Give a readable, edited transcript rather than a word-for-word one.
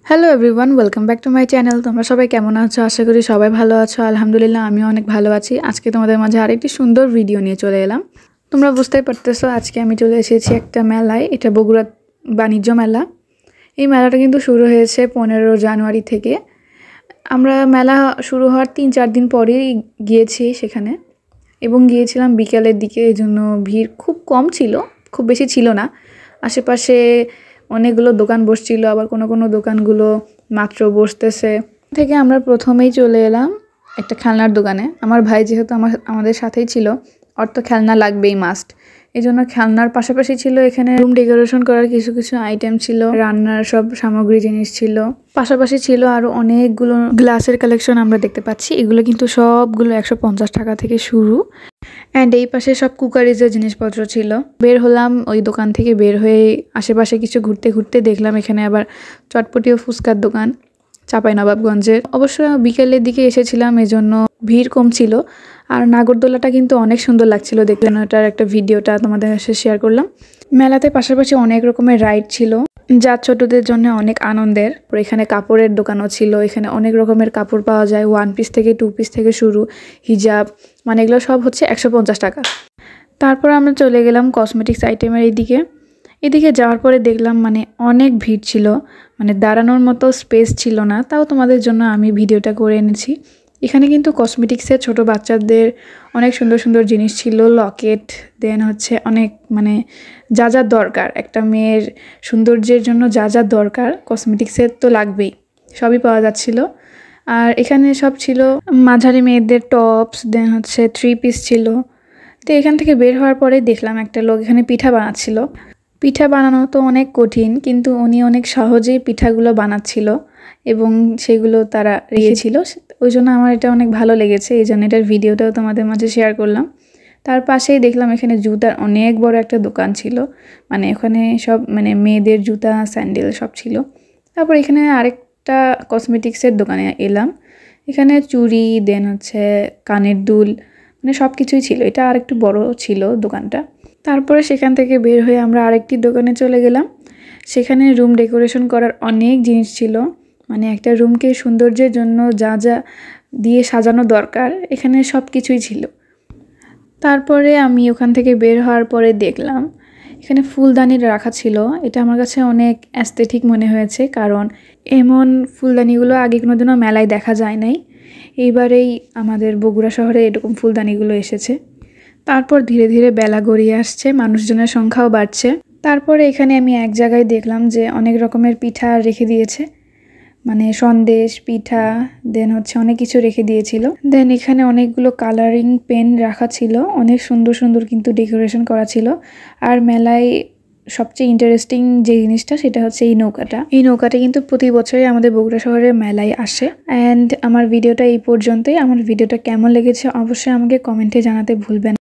Hello everyone, welcome back to my channel. তোমরা সবাই কেমন আছো? আশা করি সবাই ভালো আছো। আলহামদুলিল্লাহ, আমিও অনেক ভালো আছি। আজকে তোমাদের মাঝে আরেকটি সুন্দর ভিডিও নিয়ে চলে এলাম। তোমরা বুঝতেই পারতেছো, আজকে আমি চলে এসেছি একটা মেলায়। এটা বগুড়া বাণিজ্য মেলা। এই মেলাটা কিন্তু শুরু হয়েছে 15 জানুয়ারি থেকে। আমরা মেলা শুরু হওয়ার 3-4 দিন পরেই গিয়েছি সেখানে, এবং গিয়েছিলাম বিকেলের দিকে। এই জন্য ভিড় খুব কম ছিল, খুব বেশি ছিল না। আশেপাশে অনেকগুলো দোকান বসছিল, আবার কোনো কোনো দোকানগুলো মাত্র বসতেছে। থেকে আমরা প্রথমেই চলে এলাম একটা খেলনার দোকানে। আমার ভাই যেহেতু আমাদের সাথেই ছিল, ওর তো খেলনা লাগবেই মাস্ট। এই জন্য খেলনার পাশাপাশি ছিল এখানে রুম ডেকোরেশন করার কিছু কিছু আইটেম ছিল, রান্নার সব সামগ্রী জিনিস ছিল। পাশাপাশি ছিল আরো অনেকগুলো গ্লাসের কালেকশন আমরা দেখতে পাচ্ছি। এগুলো কিন্তু সবগুলো 150 টাকা থেকে শুরু। অ্যান্ড এই পাশে সব কুকারিজের জিনিসপত্র ছিল। বের হলাম ওই দোকান থেকে, বের হয়ে আশেপাশে কিছু ঘুরতে ঘুরতে দেখলাম এখানে আবার চটপটি ও ফুচকার দোকান, চাঁপাইনবাবগঞ্জের। অবশ্য বিকেলের দিকে এসেছিলাম, এজন্য ভিড় কম ছিল। আর নাগরদোলাটা কিন্তু অনেক সুন্দর লাগছিল দেখতে। ওটার একটা ভিডিওটা তোমাদের সাথে শেয়ার করলাম। মেলাতে পাশাপাশি অনেক রকমের রাইড ছিল, যা ছোটদের জন্য অনেক আনন্দের। এখানে কাপড়ের দোকানও ছিল। এখানে অনেক রকমের কাপড় পাওয়া যায়, 1 পিস থেকে 2 পিস থেকে শুরু, হিজাব, মানে এগুলো সব হচ্ছে 150 টাকা। তারপর আমরা চলে গেলাম কসমেটিক্স আইটেমের এদিকে যাওয়ার পরে দেখলাম মানে অনেক ভিড় ছিল, মানে দাঁড়ানোর মতো স্পেস ছিল না। তাও তোমাদের জন্য আমি ভিডিওটা করে এনেছি। এখানে কিন্তু কসমেটিক্সের ছোট বাচ্চাদের অনেক সুন্দর সুন্দর জিনিস ছিল, লকেট, দেন হচ্ছে অনেক মানে যা যা দরকার একটা মেয়ের সৌন্দর্যের জন্য, যা যা দরকার কসমেটিক্সের তো লাগবেই, সবই পাওয়া যাচ্ছিল। আর এখানে সব ছিল মাঝারি মেয়েদের টপস, দেন হচ্ছে 3 পিস ছিল। তো এখান থেকে বের হওয়ার পরে দেখলাম একটা লোক এখানে পিঠা বানাচ্ছিল। পিঠা বানানো তো অনেক কঠিন, কিন্তু উনি অনেক সহজেই পিঠাগুলো বানাচ্ছিল এবং সেগুলো তারা রেখেছিল। ওই জন্য আমার এটা অনেক ভালো লেগেছে, এই জন্য এটার ভিডিওটাও তোমাদের মাঝে শেয়ার করলাম। তার পাশেই দেখলাম এখানে জুতার অনেক বড় একটা দোকান ছিল, মানে ওখানে সব মানে মেয়েদের জুতা, স্যান্ডেল সব ছিল। তারপর এখানে আরেকটা কসমেটিক্সের দোকানে এলাম। এখানে চুড়ি, দেন হচ্ছে কানের দুল, মানে সব কিছুই ছিল। এটা আর একটু বড় ছিল দোকানটা। তারপরে সেখান থেকে বের হয়ে আমরা আরেকটি দোকানে চলে গেলাম। সেখানে রুম ডেকোরেশন করার অনেক জিনিস ছিল, মানে একটা রুমকে সৌন্দর্যের জন্য যা যা দিয়ে সাজানো দরকার এখানে সব কিছুই ছিল। তারপরে আমি ওখান থেকে বের হওয়ার পরে দেখলাম এখানে ফুলদানি রাখা ছিল। এটা আমার কাছে অনেক অ্যাস্থেটিক মনে হয়েছে, কারণ এমন ফুলদানিগুলো আগে কোনোদিনও মেলায় দেখা যায় নাই। এইবারেই আমাদের বগুড়া শহরে এরকম ফুলদানিগুলো এসেছে। তারপর ধীরে ধীরে বেলা গড়িয়ে আসছে, মানুষজনের সংখ্যাও বাড়ছে। তারপরে এখানে আমি এক জায়গায় দেখলাম যে অনেক রকমের পিঠা রেখে দিয়েছে, মানে সন্দেশ, পিঠা, দেন হচ্ছে অনেক কিছু রেখে দিয়েছিল। দেন এখানে অনেকগুলো কালারিং পেন রাখা ছিল, অনেক সুন্দর সুন্দর কিন্তু ডেকোরেশন করা ছিল। আর মেলায় সবচেয়ে ইন্টারেস্টিং যে জিনিসটা সেটা হচ্ছে এই নৌকাটা কিন্তু প্রতি বছরই আমাদের বগুড়া শহরের মেলায় আসে। অ্যান্ড আমার ভিডিওটা এই পর্যন্তই। আমার ভিডিওটা কেমন লেগেছে অবশ্যই আমাকে কমেন্টে জানাতে ভুলবেন।